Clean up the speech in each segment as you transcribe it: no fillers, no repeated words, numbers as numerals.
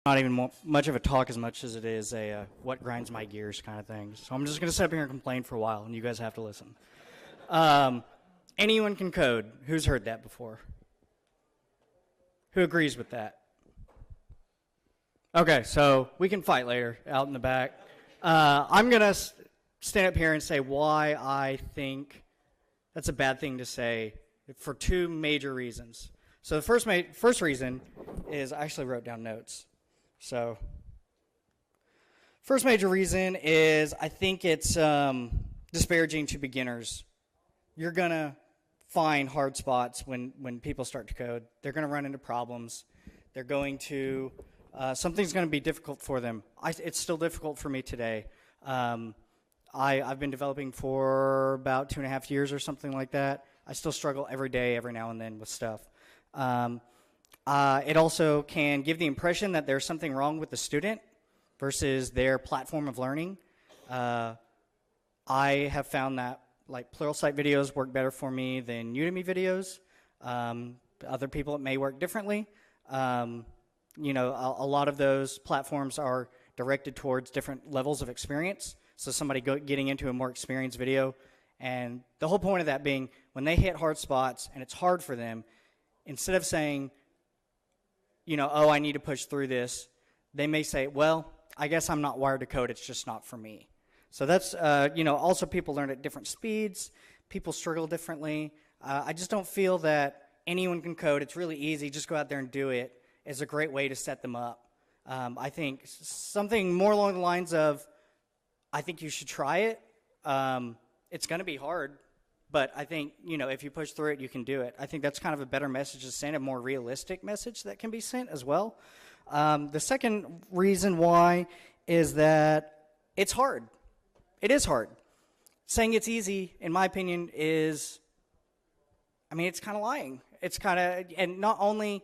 Not even much of a talk as much as it is a what grinds my gears kind of thing. So I'm just going to sit up here and complain for a while, and you guys have to listen. Anyone can code. Who's heard that before? Who agrees with that? Okay, so we can fight later out in the back. I'm going to stand up here and say why I think that's a bad thing to say for two major reasons. So the first reason is I actually wrote down notes. So first major reason is I think it's disparaging to beginners. You're going to find hard spots when people start to code. They're going to run into problems. They're going to, something's going to be difficult for them. It's still difficult for me today. I've been developing for about 2.5 years or something like that. I still struggle every day, every now and then with stuff. It also can give the impression that there's something wrong with the student versus their platform of learning. I have found that like Pluralsight videos work better for me than Udemy videos. Other people, it may work differently. You know, a lot of those platforms are directed towards different levels of experience. So somebody getting into a more experienced video, and the whole point of that being when they hit hard spots and it's hard for them, instead of saying, you know, oh, I need to push through this, they may say, well, I guess I'm not wired to code, it's just not for me. So that's, you know, also people learn at different speeds, people struggle differently. I just don't feel that anyone can code, it's really easy, just go out there and do it, is a great way to set them up. I think something more along the lines of, I think you should try it. It's going to be hard, but I think, you know, if you push through it, you can do it. I think that's kind of a better message to send, a more realistic message that can be sent as well. The second reason why is that it's hard. It is hard. Saying it's easy, in my opinion, is, I mean, it's kind of lying. It's kind of, and not only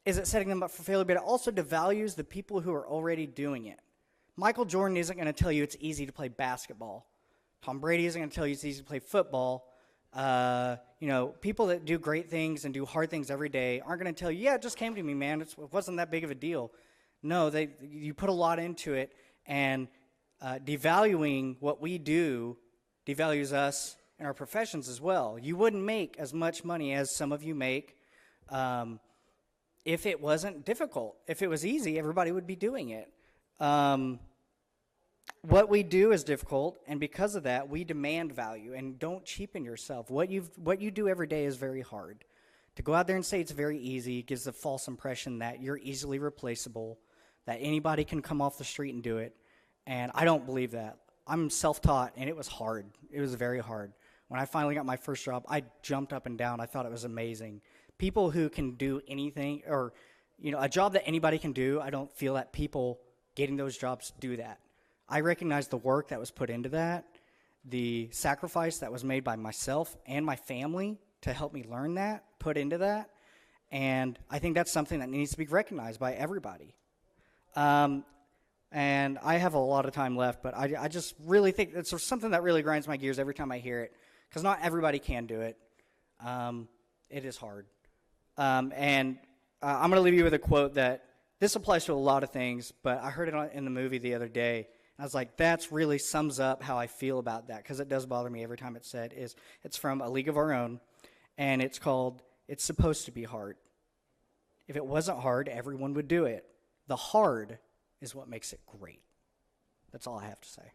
is it setting them up for failure, but it also devalues the people who are already doing it. Michael Jordan isn't going to tell you it's easy to play basketball. Tom Brady isn't going to tell you it's easy to play football. You know, people that do great things and do hard things every day aren't going to tell you, yeah, it just came to me, man. It wasn't that big of a deal. No, you put a lot into it, and devaluing what we do devalues us and our professions as well. You wouldn't make as much money as some of you make if it wasn't difficult. If it was easy, everybody would be doing it. What we do is difficult, and because of that, we demand value, and don't cheapen yourself. What you do every day is very hard. To go out there and say it's very easy gives the false impression that you're easily replaceable, that anybody can come off the street and do it, and I don't believe that. I'm self-taught, and it was hard. It was very hard. When I finally got my first job, I jumped up and down. I thought it was amazing. People who can do anything, or, you know, a job that anybody can do, I don't feel that people getting those jobs do that. I recognize the work that was put into that, the sacrifice that was made by myself and my family to help me learn that, put into that, and I think that's something that needs to be recognized by everybody. And I have a lot of time left, but I just really think it's something that really grinds my gears every time I hear it, because not everybody can do it. It is hard. I'm going to leave you with a quote that this applies to a lot of things, but I heard it in the movie the other day. I was like, that really sums up how I feel about that, because it does bother me every time it's said. It's from A League of Our Own, and it's called, "It's supposed to be hard. If it wasn't hard, everyone would do it. The hard is what makes it great." That's all I have to say.